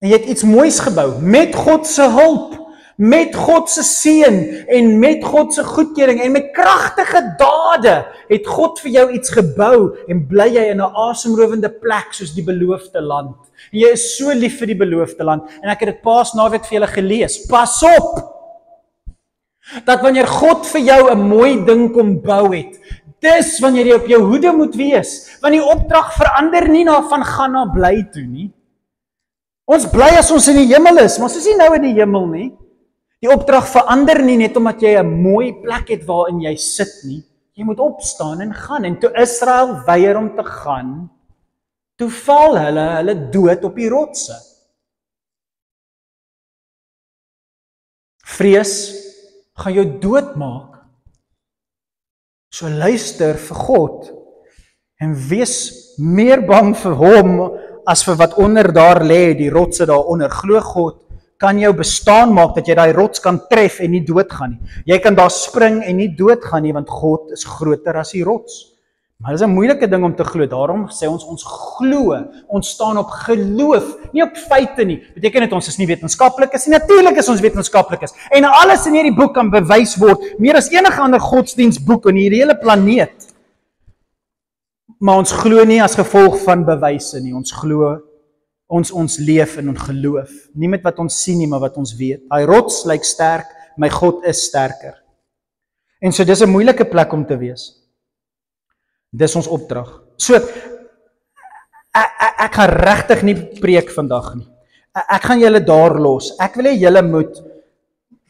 En jy het iets moois gebou, met God se hulp, met God se seën en met God se goedkeuring en met kragtige dade het God vir jou iets gebou en bly jy in 'n asemrowende plek soos die beloofde land. En jy is so lief vir die beloofde land en ek het dit Paasnaweek vir julle gelees. Pas op! Dat wanneer God vir jou 'n mooi ding kom bou het, dis wanneer jy op jou hoede moet wees, want die opdrag verander nie na van gaan na bly toe nie. Ons bly as ons in die hemel is, maar ons is nie nou in die hemel nie. Die opdrag verander nie net omdat jy 'n mooi plek het waarin jy sit nie. Jy moet opstaan en gaan. En toe Israel weier om te gaan, toe val hulle dood op die rotse. Vrees gaan jou doodmaak. So luister vir God en wees meer bang vir hom as vir wat onder daar lê, die rotse daaronder. Glo God kan jou bestaan maak dat jy daai rots kan tref en nie doodgaan nie. Jy kan daar spring en nie doodgaan nie, want God is groter as die rots. Maar dit is 'n moeilike ding om te glo. Daarom sê ons glo. Ons staan op geloof, nie op feite nie. Beteken dit ons is nie wetenskaplikes nie? Natuurlik is ons wetenskaplikes. En alles in hierdie boek kan bewys word, meer as enige ander godsdienstboek in hierdie hele planeet. Maar ons glo nie as gevolg van bewyse nie. Ons glo ons leef in ons geloof. Nie met wat ons sien nie, maar wat ons weet. Hy rots lyk sterk, my God is sterker. En so dis 'n moeilike plek om te wees. Dis ons opdrag. So, ek gaan regtig nie preek vandag nie. Ek gaan julle daar los. Ek wil hê julle moet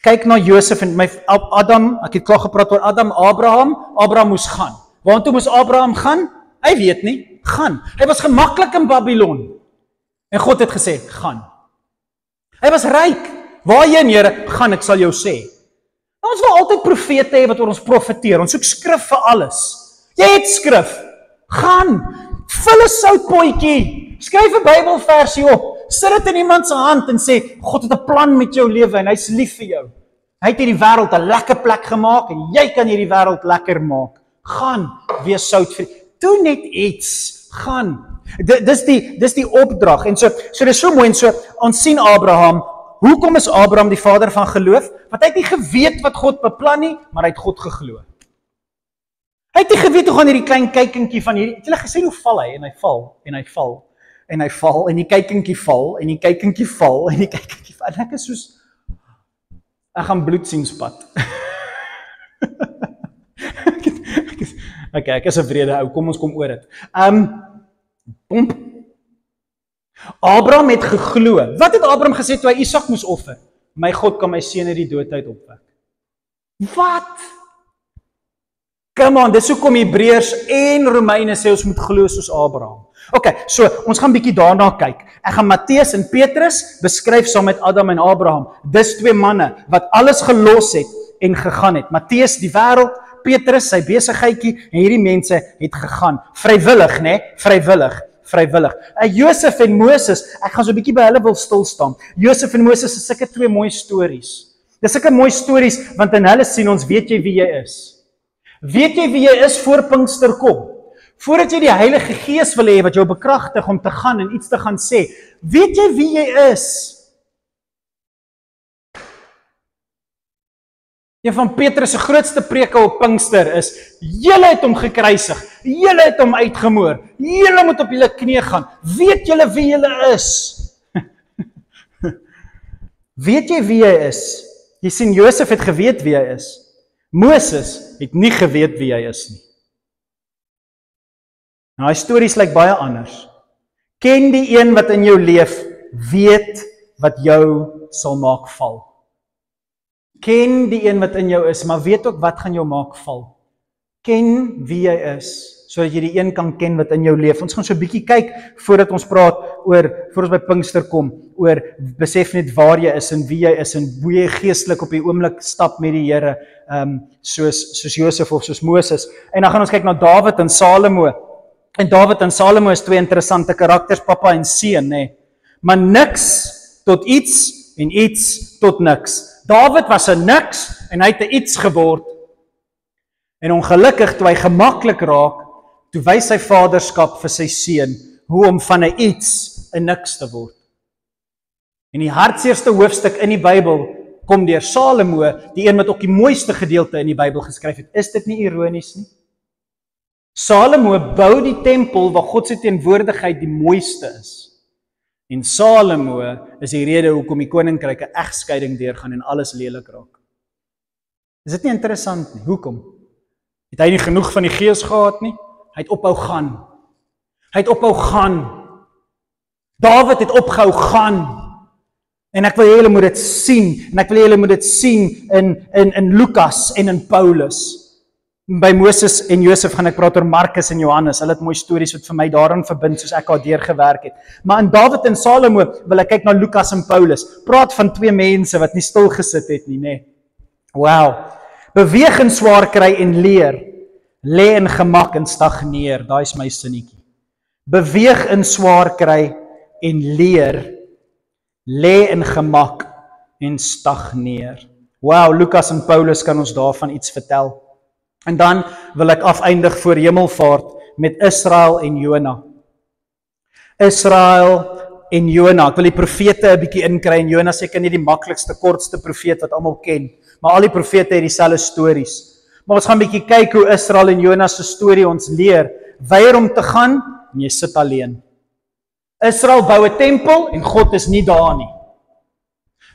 kyk na Josef en Adam, ek het klaar gepraat oor Adam, Abraham moes gaan. Waartoe moes Abraham gaan? Hy weet nie, gaan. Hy was gemaklik in Babylon. En God het gesê, gaan. Hy was ryk. Waarheen, Here? Gaan, ek sal jou sê. Ons wil altyd profete hê wat oor ons profeteer. Ons soek skrif vir alles. Jy het skrif. Gaan. Vul 'n soutpotjie. Skryf 'n Bybelversie op. Sit dit in iemand se hand en sê, God het 'n plan met jou lewe en hy's lief vir jou. Hy het hierdie wêreld 'n lekker plek gemaak en jy kan hierdie wêreld lekker maak. Gaan, wees soutvry. Doen net iets. Gaan. Dis die opdrag. En so dis so mooi en so ons sien Abraham. Hoekom is Abraham die vader van geloof? Want hy het nie geweet wat God beplan nie, maar hy het God geglo. Hy het nie geweet hoe gaan hierdie klein kykentjie van hierdie, het julle gesien hoe val hy en hy val en hy val en hy val en die kykentjie val en die kykentjie val en die kykentjie val. En ek is soos ek gaan bloed sien spat. Ek is 'n vrede ou. Kom ons kom oor dit. Abraham het geglo. Wat het Abraham gesê toe hy Isak moes offer? My God kan my seun uit die dood uit opwek. Wat? Come on, dis hoekom Hebreërs en Romeine sê ons moet glo soos Abraham. Okay, so ons gaan bietjie daarna kyk. Ek gaan Matteus en Petrus beskryf saam met Adam en Abraham. Dis twee manne wat alles gelos het en gegaan het. Matteus die wêreld, Petrus sy besigheidjie en hierdie mense het gegaan. Vrywillig, né? Vrywillig. Josef en Moses, ek gaan so 'n bietjie by hulle wil stil staan. Josef en Moses is sulke twee mooi stories. Dis sulke mooi stories want in hulle sien ons, weet jy wie jy is? Weet jy wie jy is voor Pinkster kom? Voordat jy die Heilige Gees wil hê wat jou bekragtig om te gaan en iets te gaan sê, weet jy wie jy is? Een van Petrus se grootste preke op Pinkster is, julle het hom gekruisig, julle het hom uitgemoor, julle moet op julle knie gaan, weet julle wie julle is? Weet jy wie hy is? Jy sien, Josef het geweet wie hy is. Moses het nie geweet wie hy is nie. Nou, die stories lyk baie anders. Ken die een wat in jou leef, weet wat jou sal maak val. Ken die een wat in jou is, maar weet ook wat gaan jou maak val. Ken wie jy is, sodat jy die een kan ken wat in jou leef. Ons gaan so 'n bietjie kyk, voordat ons praat voor ons by Pinkster kom, oor besef net waar jy is en wie jy is, en hoe jy geestelik op die oomblik stap met die Here, soos Josef of soos Moses. En dan gaan ons kyk na Dawid en Salomo. En Dawid en Salomo is twee interessante karakters, pappa en seun, né? Maar niks tot iets en iets tot niks. Dawid was 'n niks en hy het 'n iets geword. En ongelukkig toe hy gemaklik raak, toe wys sy vaderskap vir sy seun hoe om van 'n iets 'n niks te word. En die hartseerste hoofstuk in die Bybel kom deur Salomo, die een wat ook die mooiste gedeelte in die Bybel geskryf het. Is dit nie ironies nie? Salomo bou die tempel waar God se teenwoordigheid die mooiste is. En Salomo is die rede hoekom die koninkryk 'n egskeiding deurgaan en alles lelik raak. Is dit nie interessant nie? Hoekom? Het hy nie genoeg van die Gees gehad nie? Hy het ophou gaan. Dawid het opgehou gaan. En ek wil julle moet dit sien. En ek wil julle moet dit sien in Lukas en in Paulus. By Moses en Josef gaan ek praat oor Markus en Johannes. Hulle het mooi stories wat vir my daarin verbind soos ek daardeur gewerk het. Maar in Dawid en Salomo wil ek kyk na Lukas en Paulus. Praat van twee mense wat nie stil gesit het nie, né? Wow. Beweeg in swaar kry en leer. Lê in gemak en stagneer. Daai is my sinnetjie. Beweeg in swaar kry en leer. Lê in gemak en stagneer. Wow, Lukas en Paulus kan ons daarvan iets vertel. En dan wil ek afeindig voor Hemelvaart met Israel en Jona. Israel en Jona. Ek wil die profete 'n bietjie inkry en Jona seker nie die maklikste, kortste profeet wat almal ken, maar al die profete het dieselfde stories. Maar ons gaan 'n bietjie kyk hoe Israel en Jona se storie ons leer. Weier om te gaan en jy sit alleen. Israel bou 'n tempel en God is nie daar nie.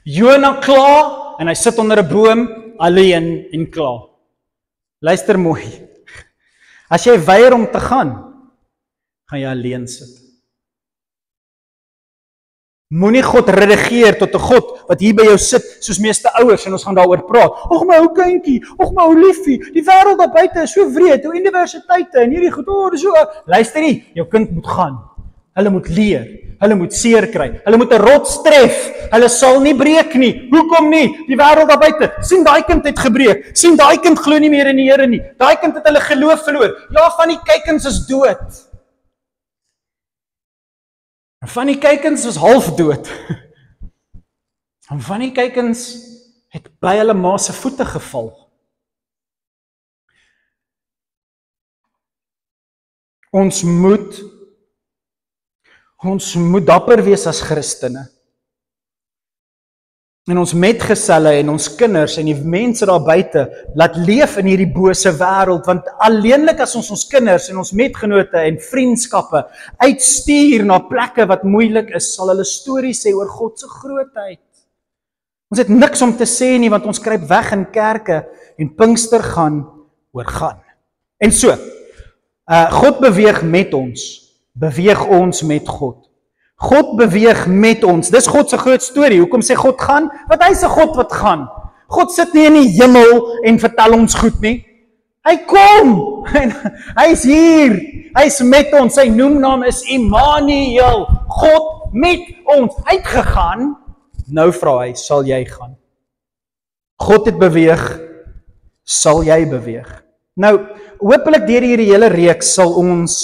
Jona kla en hy sit onder 'n boom alleen en kla. Luister mooi. As jy weier om te gaan jy alleen sit. Moenie God redigeer tot 'n God wat hier by jou sit, soos meeste ouers, en ons gaan daaroor praat. Och my ou kindjie, och my ou liefie, die wêreld daar buite is so wreed, hoe universiteite en hierdie goed, dis so. Luister nie, jou kind moet gaan. Hulle moet leer, hulle moet seer kry, hulle moet 'n rots tref, hulle sal nie breek nie. Hoekom nie? Die wêreld daar buite, sien daai kind het gebreek, sien daai kind glo nie meer in die Here nie, daai kind het hulle geloof verloor, ja, van die kykens is dood. En van die kykens is half dood. En van die kykens het by hulle ma se voete geval. Ons moet dapper wees as Christene. En ons metgeselle en ons kinders en die mense daar buite laat leef in hierdie bose wêreld, want alleenlik as ons kinders en ons metgenote en vriendskappe uitstuur na plekke wat moeilik is, sal hulle stories sê oor God se grootheid. Ons het niks om te sê nie, want ons kruip weg in kerke en Pinkster gaan oor gaan. En so, God beweeg met ons, beweeg ons met God. God beweeg met ons. Dis God se groot storie. Hoekom sê God gaan? Want hy is 'n God wat gaan. God sit nie in die hemel en vertel ons goed nie. Hy kom, en hy is hier, hy is met ons, sy noemnaam is Immanuel, God met ons, hy het gegaan, nou vra hy, sal jy gaan? God het beweeg, sal jy beweeg? Nou, hopelik deur hierdie hele reeks sal ons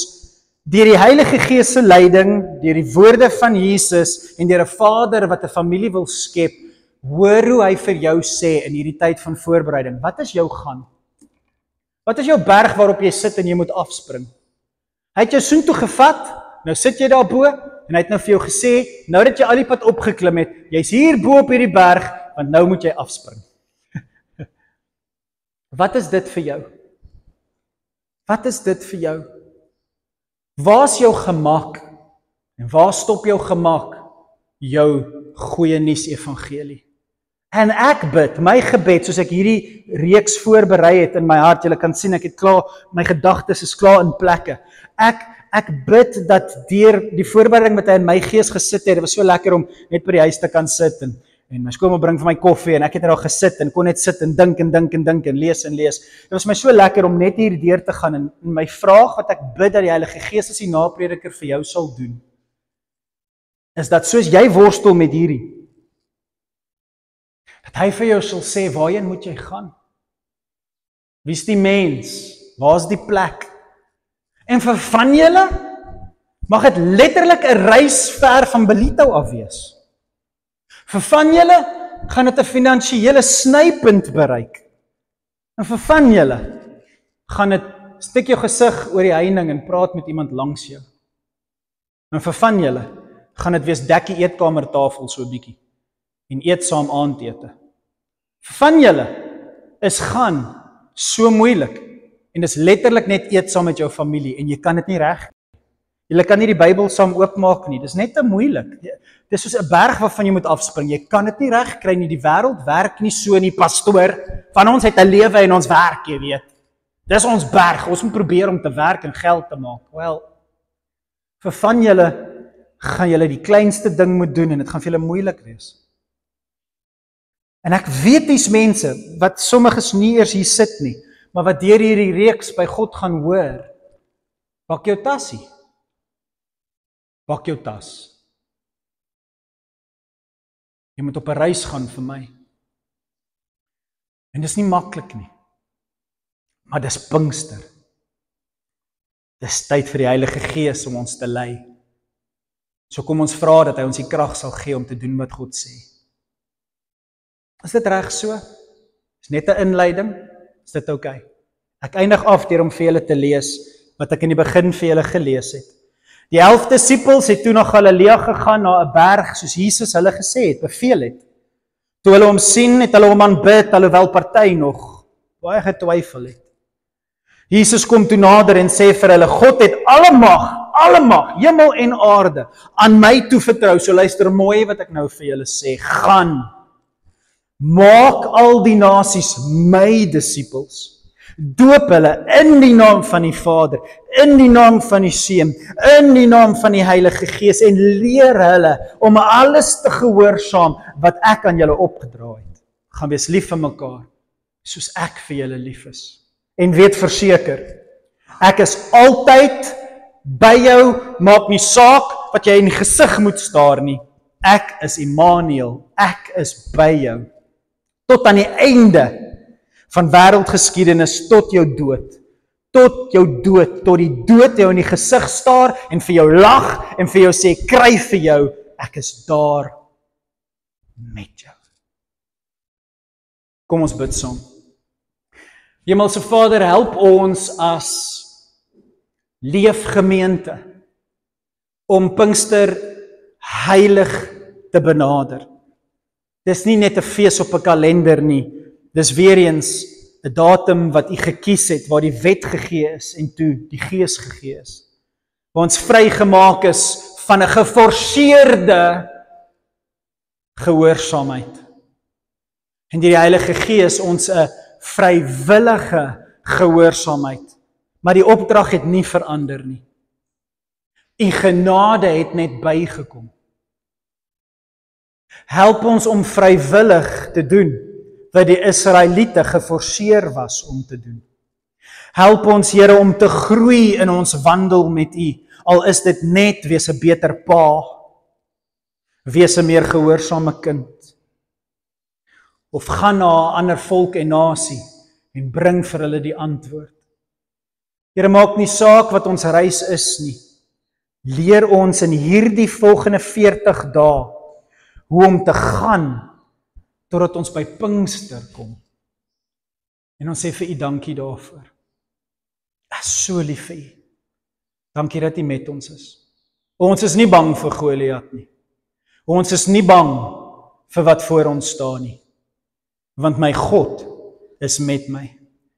deur die Heilige Gees se leiding, deur die woorde van Jesus en deur 'n Vader wat 'n familie wil skep, hoor hoe hy vir jou sê in hierdie tyd van voorbereiding, wat is jou gaan? Wat is jou berg waarop jy sit en jy moet afspring? Hy het jou soontoe gevat, nou sit jy daarbo en hy het nou vir jou gesê, nou dat jy al die pad opgeklim het, jy's hier bo op hierdie berg, want nou moet jy afspring. Wat is dit vir jou? Wat is dit vir jou? Waar is jou gemak? En waar stop jou gemak? Jou goeie nuus evangelie. En ek bid, my gebed, soos ek hierdie reeks voorberei het in my hart, julle kan sien, ek het klaar, my gedagtes is klaar in plekke. Ek bid dat deur die voorbereiding wat hy in my gees gesit het, dit was so lekker om net by die huis te kan sit, en my skoonma bring vir my koffie, en ek het daar gesit, en kon net sit en dink, en lees. Dit was my so lekker om net hier deur te gaan, en my vraag wat ek bid dat die Heilige Gees as die naprediker vir jou sal doen, is dat soos jy worstel met hierdie, dat hy vir jou sal sê, waarheen moet jy gaan? Wie is die mens? Waar is die plek? En vir van julle, mag dit letterlik 'n reis ver van Belito af wees. Vir van julle, gaan dit 'n finansiële snypunt bereik. En vir van julle, gaan dit, stik jou gesig oor die heining en praat met iemand langs jou. En vir van julle, gaan dit wees dek die eetkamertafel so 'n bietjie, en eet saam aandete. Van julle is gaan so moeilik, en dis letterlik net eet saam met jou familie, en jy kan dit nie reg. Julle kan nie die Bybel saam oopmaak nie, dis net te moeilik. Dis soos 'n berg waarvan jy moet afspring, jy kan dit nie reg kry nie, die wêreld werk nie so nie, pastoor. Van ons het 'n lewe en ons werk, jy weet. Dis ons berg, ons moet probeer om te werk en geld te maak. Wel, vir van julle, gaan julle die kleinste ding moet doen, en dit gaan vir julle moeilik wees. En ek weet dis mense, wat sommiges nie eers hier sit nie, maar wat deur hierdie reeks by God gaan hoor, pak jou tassie. Pak jou tas. Jy moet op 'n reis gaan vir my. En dis nie maklik nie. Maar dis Pinkster. Dis tyd vir die Heilige Gees om ons te lei. So kom ons vra dat hy ons die krag sal gee om te doen wat God sê. Is dit reg so? Is net 'n inleiding? Is dit oukei? Ek eindig af deur om vir julle te lees wat ek in die begin vir julle gelees het. Die 11 disippels het toe na Galilea gegaan, na 'n berg, soos Jesus hulle gesê het, beveel het. Toe hulle hom sien, het hulle hom aanbid, alhoewel party nog baie getwyfel het. Jesus kom toe nader en sê vir hulle, God het alle mag, hemel en aarde, aan my toevertrou. So luister mooi wat ek nou vir julle sê. Gaan, maak al die nasies my disippels. Doop hulle in die naam van die Vader, in die naam van die Seun, in die naam van die Heilige Gees, en leer hulle om alles te gehoorsaam wat ek aan julle opgedra het. Gaan wees lief vir mekaar, soos ek vir julle lief is. En weet verseker, ek is altyd by jou, maak nie saak wat jy in die gesig moet staar nie. Ek is Immanuel, ek is by jou. Tot aan die einde van wêreldgeskiedenis, tot jou dood. Tot jou dood, tot die dood jou in die gesig staar en vir jou lag en vir jou sê, kry vir jou, ek is daar met jou. Kom ons bid saam. Hemelse Vader, help ons as leefgemeente om Pinkster heilig te benader. Dis nie net 'n fees op 'n kalender nie, dis weer eens 'n datum wat U gekies het, waar die wet gegee is en toe die Gees gegee is. Waar ons vrygemaak is van 'n geforseerde gehoorsaamheid. En deur die Heilige Gees ons 'n vrywillige gehoorsaamheid. Maar die opdrag het nie verander nie. U genade het net bygekom. Help ons om vrywillig te doen wat die Israeliete geforseer was om te doen. Help ons, Here, om te groei in ons wandel met U, al is dit net wees 'n beter pa, wees 'n meer gehoorsame kind, of gaan na 'n ander volk en nasie en bring vir hulle die antwoord. Here, maak nie saak wat ons reis is nie. Leer ons in hierdie volgende 40 dae hoe om te gaan totdat ons by Pinkster kom. En ons sê vir U dankie daarvoor. Ek is so lief vir U. Dankie dat U met ons is. Ons is nie bang vir Goliat nie. Ons is nie bang vir wat voor ons staan nie. Want my God is met my.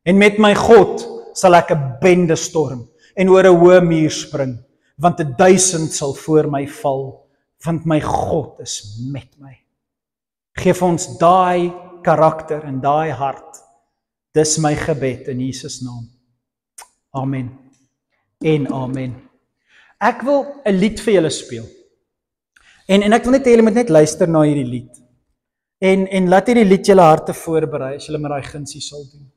En met my God sal ek 'n bende storm en oor 'n hoë muur spring, want 1000 sal voor my val, want my God is met my. Geef ons daai karakter en daai hart. Dis my gebed in Jesus naam. Amen. En amen. Ek wil 'n lied vir julle speel. En ek wil net hê julle moet net luister na hierdie lied. En laat hierdie lied julle harte voorberei as julle met daai gunsie sal doen.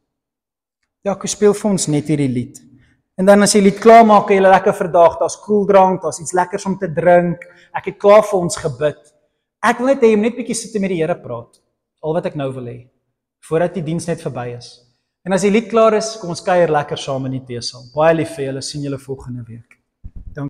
Ja, ek speel vir ons net hierdie lied. En dan as jy lied klaar maak, kan julle lekker vandag, daar's koeldrank, daar's iets lekkers om te drink. Ek het klaar vir ons gebid. Ek wil net hê jy moet net bietjie sit en met die Here praat. Al wat ek nou wil hê, voordat die diens net verby is. En as die lied klaar is, kom ons kuier lekker saam in die teesaal. Baie lief vir julle, sien julle volgende week.